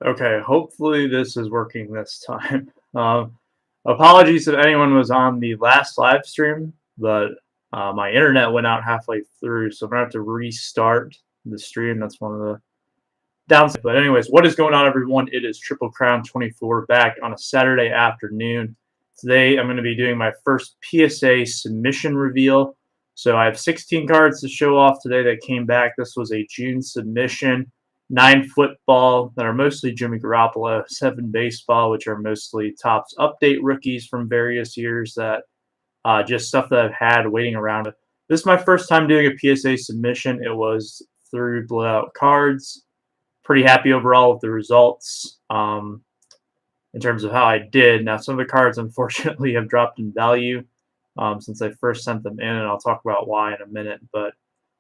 Okay, hopefully this is working this time. Apologies if anyone was on the last live stream, but my internet went out halfway through, so I'm gonna have to restart the stream. That's one of the downsides. But anyways, what is going on, everyone? It is Triple Crown 24 back on a Saturday afternoon. Today I'm going to be doing my first PSA submission reveal. So I have 16 cards to show off today that came back. This was a June submission. 9 football that are mostly Jimmy Garoppolo, 7 baseball, which are mostly Topps update rookies from various years that just stuff that I've had waiting around. This is my first time doing a PSA submission. It was through Blowout Cards. Pretty happy overall with the results in terms of how I did. Now, some of the cards, unfortunately, have dropped in value since I first sent them in, and I'll talk about why in a minute. But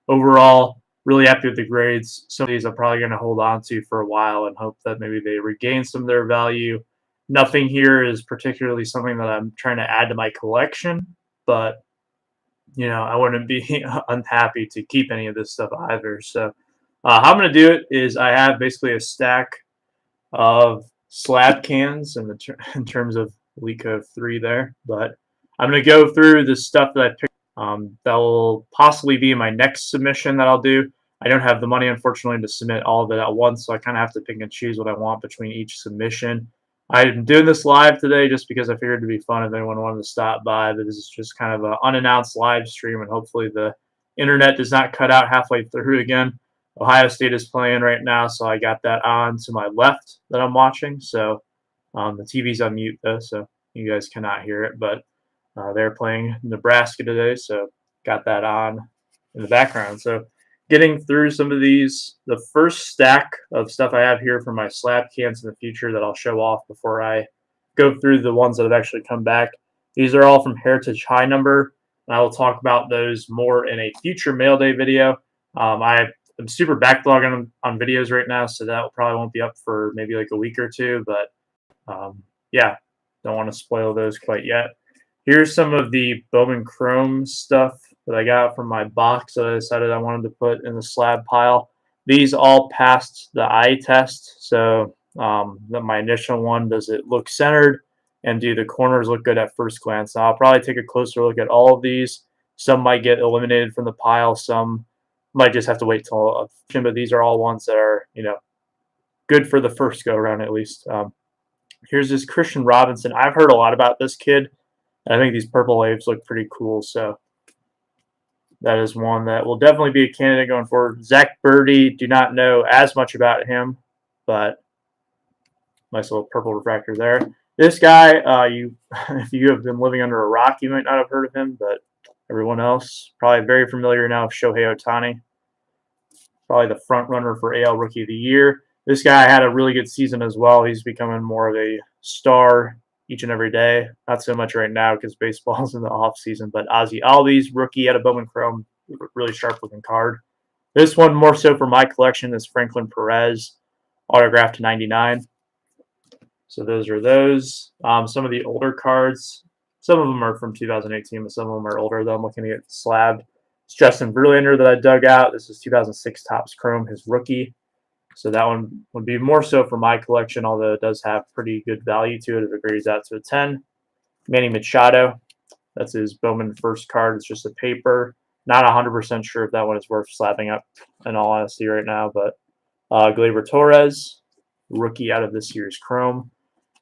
overall, really happy with the grades. Some of these I'm probably going to hold on to for a while and hope that maybe they regain some of their value. Nothing here is particularly something that I'm trying to add to my collection, but I wouldn't be unhappy to keep any of this stuff either. So how I'm going to do it is I have basically a stack of slab cans in terms of week of 3 there, but I'm going to go through the stuff that I picked that will possibly be my next submission that I'll do. I don't have the money, unfortunately, to submit all of it at once, so I kind of have to pick and choose what I want between each submission. I'm doing this live today just because I figured it'd be fun if anyone wanted to stop by, but this is just kind of an unannounced live stream, and hopefully the internet does not cut out halfway through again. Ohio State is playing right now, so I got that on to my left that I'm watching. So the TV's on mute, though, so you guys cannot hear it, but they're playing Nebraska today, so got that on in the background. So getting through some of these, the first stack of stuff I have here for my slab cans in the future that I'll show off before I go through the ones that have actually come back. These are all from Heritage High Number, and I will talk about those more in a future mail day video. I'm super backlogging on videos right now, so that probably won't be up for maybe like a week or two, but yeah, don't want to spoil those quite yet. Here's some of the Bowman Chrome stuff that I got from my box that I decided I wanted to put in the slab pile. These all passed the eye test. So my initial one, does it look centered, and do the corners look good at first glance? Now, I'll probably take a closer look at all of these. Some might get eliminated from the pile. Some might just have to wait till but these are all ones that are, good for the first go around at least. Here's this Christian Robinson. I've heard a lot about this kid. I think these purple waves look pretty cool, so that is one that will definitely be a candidate going forward. Zach Birdie, do not know as much about him, but nice little purple refractor there. This guy, if you have been living under a rock, you might not have heard of him, but everyone else probably very familiar now with Shohei Ohtani. Probably the front runner for AL Rookie of the Year. This guy had a really good season as well. He's becoming more of a star each and every day. Not so much right now because baseball's in the off season, but Ozzie Albies, rookie out of Bowman Chrome, really sharp looking card. This one more so for my collection is Franklin Perez, autographed to 99. So those are those. Some of the older cards, some of them are from 2018, but some of them are older, though. I'm looking at Slab. It's Justin Verlander that I dug out. This is 2006 Topps Chrome, his rookie. So that one would be more so for my collection, although it does have pretty good value to it if it grades out to a 10. Manny Machado, that's his Bowman first card. It's just a paper. Not 100% sure if that one is worth slapping up, in all honesty, right now. But Gleyber Torres, rookie out of this year's Chrome.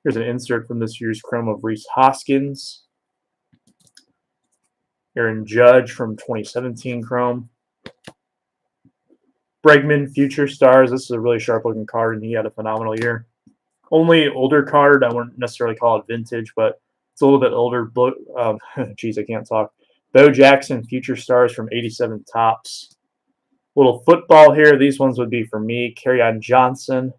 Here's an insert from this year's Chrome of Rhys Hoskins. Aaron Judge from 2017 Chrome. Bregman, Future Stars. This is a really sharp-looking card, and he had a phenomenal year. Only older card. I wouldn't necessarily call it vintage, but it's a little bit older. Geez, I can't talk. Bo Jackson, Future Stars from 87 Topps. Little football here. These ones would be for me. Kerryon Johnson,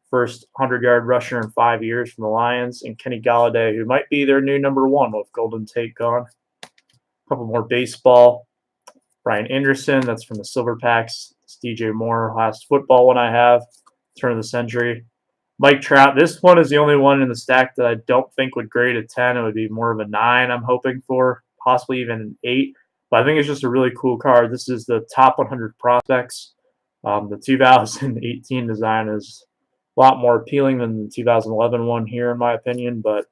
first 100-yard rusher in 5 years from the Lions, and Kenny Galladay, who might be their new #1 with Golden Tate gone. A couple more baseball. Brian Anderson, that's from the Silver Packs. It's DJ Moore, last football one I have, turn of the century. Mike Trout, this one is the only one in the stack that I don't think would grade a 10. It would be more of a 9 I'm hoping for, possibly even an 8. But I think it's just a really cool card. This is the top 100 prospects. The 2018 design is a lot more appealing than the 2011 one here, in my opinion, but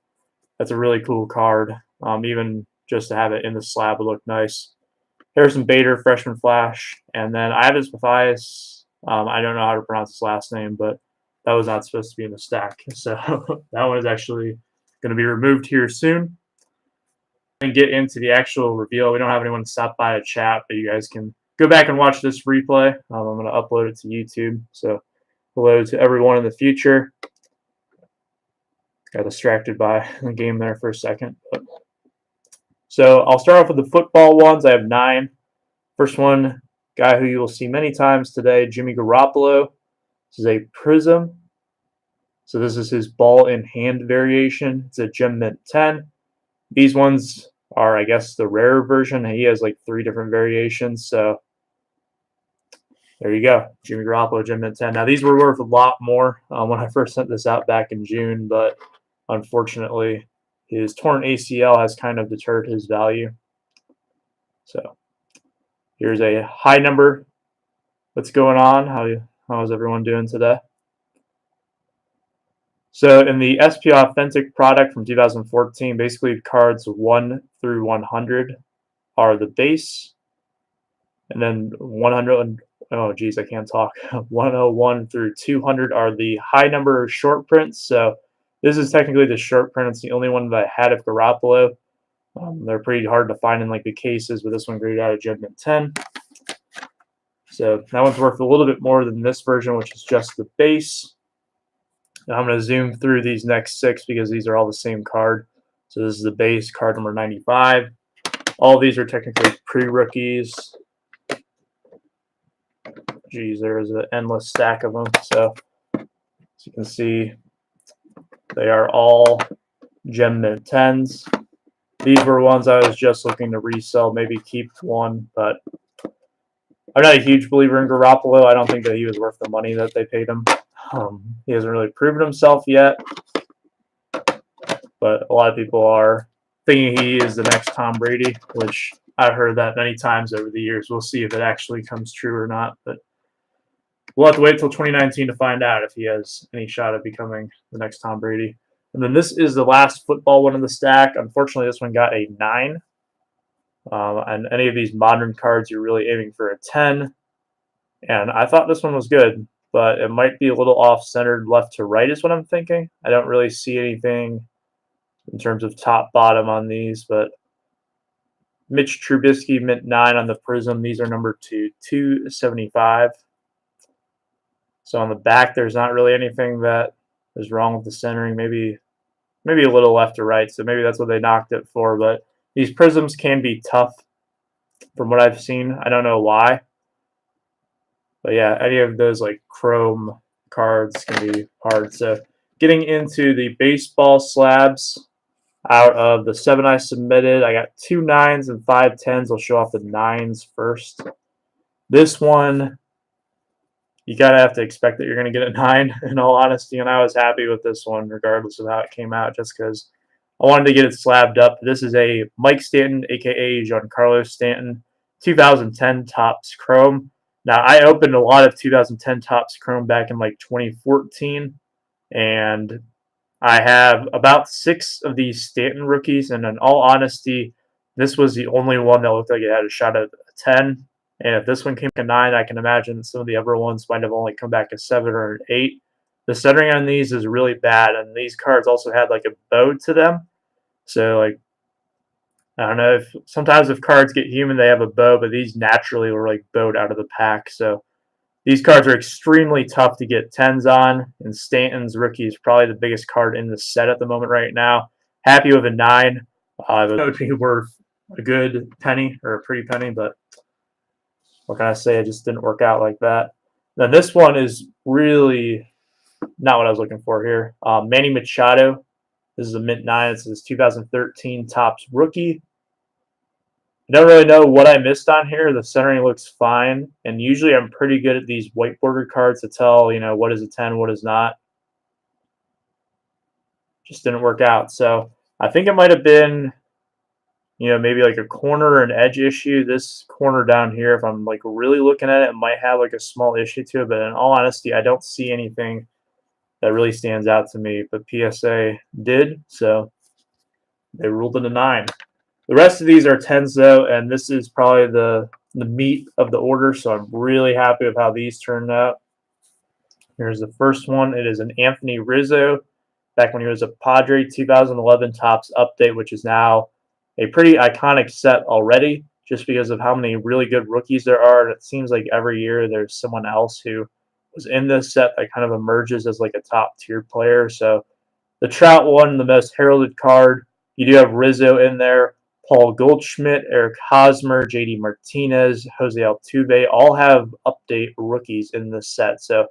that's a really cool card. Even just to have it in the slab would look nice. Harrison Bader, freshman flash, and then Ivis Mathias. I don't know how to pronounce his last name, but that was not supposed to be in the stack. So that one is actually going to be removed here soon. And get into the actual reveal. We don't have anyone stop by to chat, but you guys can go back and watch this replay. I'm going to upload it to YouTube. So hello to everyone in the future. Got distracted by the game there for a second. So I'll start off with the football ones. I have 9. First one, guy who you will see many times today, Jimmy Garoppolo. This is a Prism. So this is his ball in hand variation. It's a Gem Mint 10. These ones are, I guess, the rare version. He has like 3 different variations. So there you go. Jimmy Garoppolo, Gem Mint 10. Now, these were worth a lot more when I first sent this out back in June, but unfortunately, his torn ACL has kind of deterred his value. So here's a high number. What's going on? How is everyone doing today? So in the SP Authentic product from 2014, basically cards 1 through 100 are the base. And then 100, oh geez, I can't talk. 101 through 200 are the high number short prints. So this is technically the short print. It's the only one that I had of Garoppolo. They're pretty hard to find in like the cases, but this one graded out of Gem Mint 10. So that one's worth a little bit more than this version, which is just the base. Now I'm going to zoom through these next 6 because these are all the same card. So this is the base, card number 95. All these are technically pre-rookies. Geez, there is an endless stack of them. So as you can see, they are all Gem Mint 10s. These were ones I was just looking to resell, maybe keep one, but I'm not a huge believer in Garoppolo. I don't think that he was worth the money that they paid him. He hasn't really proven himself yet, but a lot of people are thinking he is the next Tom Brady, which I've heard that many times over the years. We'll see if it actually comes true or not, but we'll have to wait till 2019 to find out if he has any shot at becoming the next Tom Brady. And then this is the last football one in the stack. Unfortunately, this one got a 9. And any of these modern cards, you're really aiming for a 10. And I thought this one was good, but it might be a little off-centered left to right is what I'm thinking. I don't really see anything in terms of top-bottom on these, but Mitch Trubisky, Mint 9 on the Prism. These are numbered to 275. So on the back, there's not really anything that is wrong with the centering. Maybe a little left to right, so maybe that's what they knocked it for. But these Prisms can be tough from what I've seen. I don't know why. But yeah, any of those like Chrome cards can be hard. So getting into the baseball slabs, out of the 7 I submitted, I got 2 9s and 5 10s. I'll show off the 9s first. This one, you gotta have to expect that you're gonna get a 9 in all honesty, and I was happy with this one regardless of how it came out, just because I wanted to get it slabbed up. This is a Mike Stanton, aka Giancarlo Stanton, 2010 Topps Chrome. Now I opened a lot of 2010 Topps Chrome back in like 2014, and I have about 6 of these Stanton rookies, and in all honesty, this was the only one that looked like it had a shot at a 10. And if this one came to 9, I can imagine some of the other ones might have only come back a 7 or an 8. The centering on these is really bad, and these cards also had like a bow to them. So like, I don't know if sometimes if cards get human, they have a bow, but these naturally were like bowed out of the pack. So these cards are extremely tough to get 10s on, and Stanton's rookie is probably the biggest card in the set at the moment right now. Happy with a 9. It would be worth a good penny or a pretty penny, but what can I say? It just didn't work out like that. Now this one is really not what I was looking for here. Manny Machado. This is a Mint 9. This is 2013 Topps rookie. I don't really know what I missed on here. The centering looks fine, and usually I'm pretty good at these white bordered cards to tell, what is a 10, what is not. Just didn't work out. So I think it might have been, maybe like a corner or an edge issue. This corner down here, if I'm like really looking at it, it might have like a small issue to it. But in all honesty, I don't see anything that really stands out to me, but PSA did, so they ruled it a 9. The rest of these are 10s though, and this is probably the meat of the order, so I'm really happy with how these turned out. Here's the first one. It is an Anthony Rizzo, back when he was a Padre, 2011 Topps update, which is now a pretty iconic set already, just because of how many really good rookies there are. And it seems like every year there's someone else who was in this set that kind of emerges as like a top tier player. So the Trout one, the most heralded card. You do have Rizzo in there. Paul Goldschmidt, Eric Hosmer, JD Martinez, Jose Altuve all have update rookies in this set. So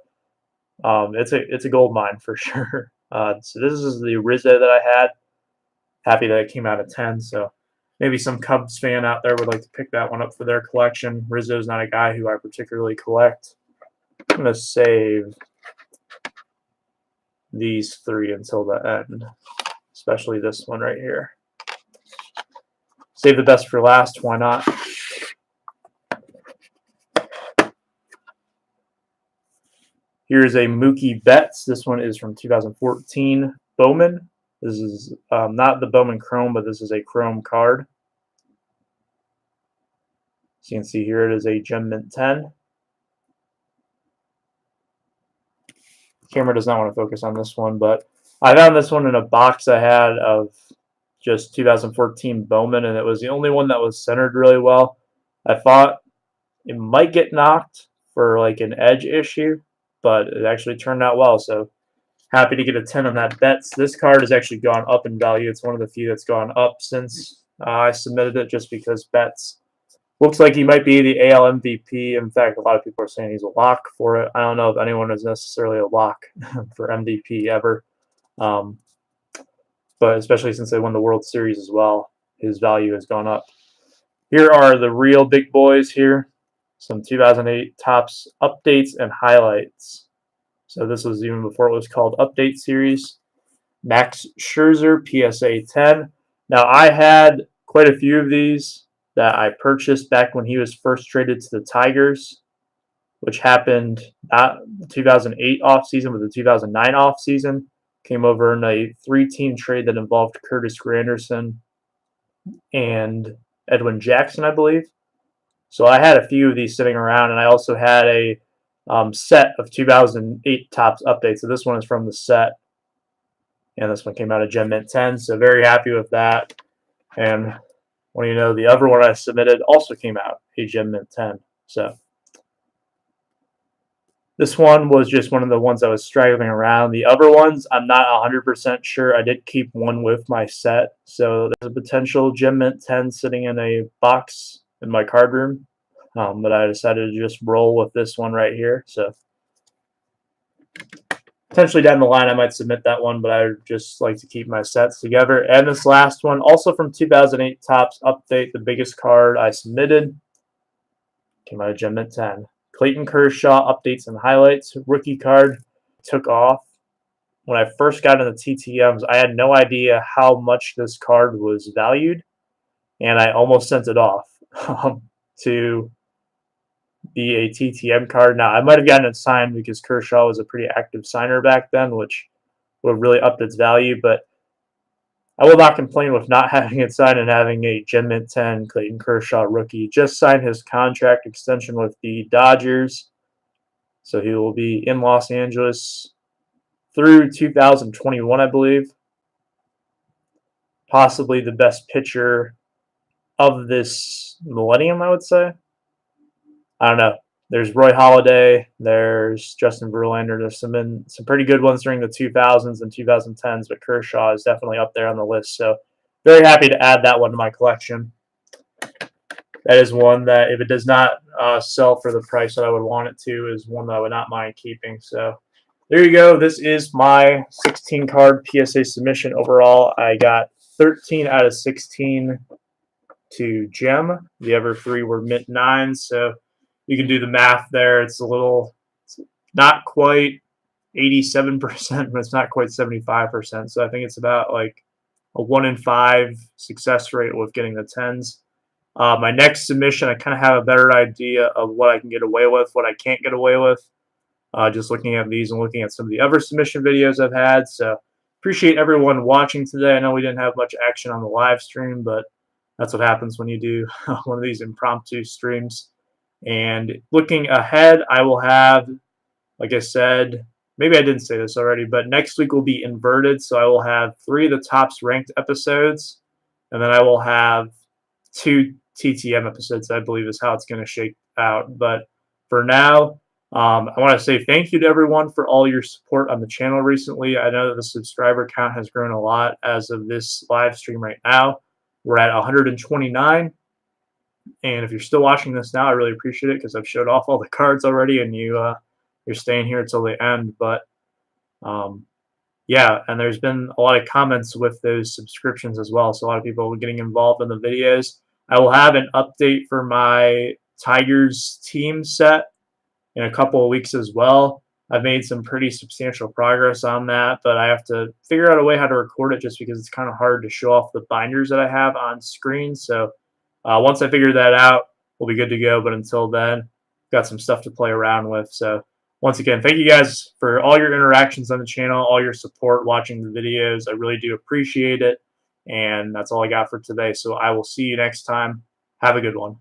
it's a gold mine for sure. So this is the Rizzo that I had. Happy that it came out at 10. So maybe some Cubs fan out there would like to pick that one up for their collection. Rizzo's not a guy who I particularly collect. I'm going to save these 3 until the end, especially this one right here. Save the best for last. Why not? Here's a Mookie Betts. This one is from 2014 Bowman. This is not the Bowman Chrome, but this is a Chrome card. So you can see here it is a Gem Mint 10. Camera does not want to focus on this one, but I found this one in a box I had of just 2014 Bowman, and it was the only one that was centered really well. I thought it might get knocked for like an edge issue, but it actually turned out well. So happy to get a 10 on that Betts. This card has actually gone up in value. It's one of the few that's gone up since I submitted it, just because Betts looks like he might be the AL MVP. In fact, a lot of people are saying he's a lock for it. I don't know if anyone is necessarily a lock for MVP ever. But especially since they won the World Series as well, his value has gone up. Here are the real big boys here. Some 2008 Topps updates and highlights. So this was even before it was called Update Series. Max Scherzer, PSA 10. Now, I had quite a few of these that I purchased back when he was first traded to the Tigers, which happened not the 2008 offseason, but the 2009 offseason. Came over in a 3-team trade that involved Curtis Granderson and Edwin Jackson, I believe. So I had a few of these sitting around, and I also had a set of 2008 Topps updates. So this one is from the set, and this one came out of Gem Mint 10. So very happy with that. And when you know, the other one I submitted also came out a Gem Mint 10. So this one was just one of the ones I was straggling around. The other ones, I'm not 100% sure. I did keep one with my set. So there's a potential Gem Mint 10 sitting in a box in my card room. But I decided to just roll with this one right here. So potentially down the line, I might submit that one, but I would just like to keep my sets together. And this last one, also from 2008 Topps Update, the biggest card I submitted, came out of Gem Mint 10. Clayton Kershaw updates and highlights. Rookie card took off. When I first got into TTMs, I had no idea how much this card was valued, and I almost sent it off to be a TTM card. Now, I might have gotten it signed because Kershaw was a pretty active signer back then, which would have really upped its value, but I will not complain with not having it signed and having a Gem Mint 10 Clayton Kershaw rookie. Just signed his contract extension with the Dodgers, so he will be in Los Angeles through 2021, I believe. Possibly the best pitcher of this millennium, I would say. I don't know. There's Roy Halladay. There's Justin Verlander. There's some pretty good ones during the 2000s and 2010s, but Kershaw is definitely up there on the list. So very happy to add that one to my collection. That is one that, if it does not sell for the price that I would want it to, is one that I would not mind keeping. So there you go. This is my 16-card PSA submission. Overall, I got 13 out of 16 to Gem. The other 3 were Mint 9s. So you can do the math there. It's not quite 87%, but it's not quite 75%. So I think it's about like a 1 in 5 success rate with getting the 10s. My next submission, I kind of have a better idea of what I can get away with, what I can't get away with. just looking at these and looking at some of the other submission videos I've had. So appreciate everyone watching today. I know we didn't have much action on the live stream, but that's what happens when you do one of these impromptu streams. And looking ahead, I will have, like I said, maybe I didn't say this already, but next week will be inverted. So I will have 3 of the tops ranked episodes, and then I will have 2 TTM episodes, I believe is how it's going to shake out. But for now, I want to say thank you to everyone for all your support on the channel recently. I know that the subscriber count has grown a lot as of this live stream right now. We're at 129. And if you're still watching this now, I really appreciate it because I've showed off all the cards already, and you're staying here until the end. But yeah, and there's been a lot of comments with those subscriptions as well. So a lot of people are getting involved in the videos. I will have an update for my Tigers team set in a couple of weeks as well. I've made some pretty substantial progress on that, but I have to figure out a way how to record it just because it's kind of hard to show off the binders that I have on screen. So once I figure that out, we'll be good to go. But until then, got some stuff to play around with. So once again, thank you guys for all your interactions on the channel, all your support watching the videos. I really do appreciate it. And that's all I got for today. So I will see you next time. Have a good one.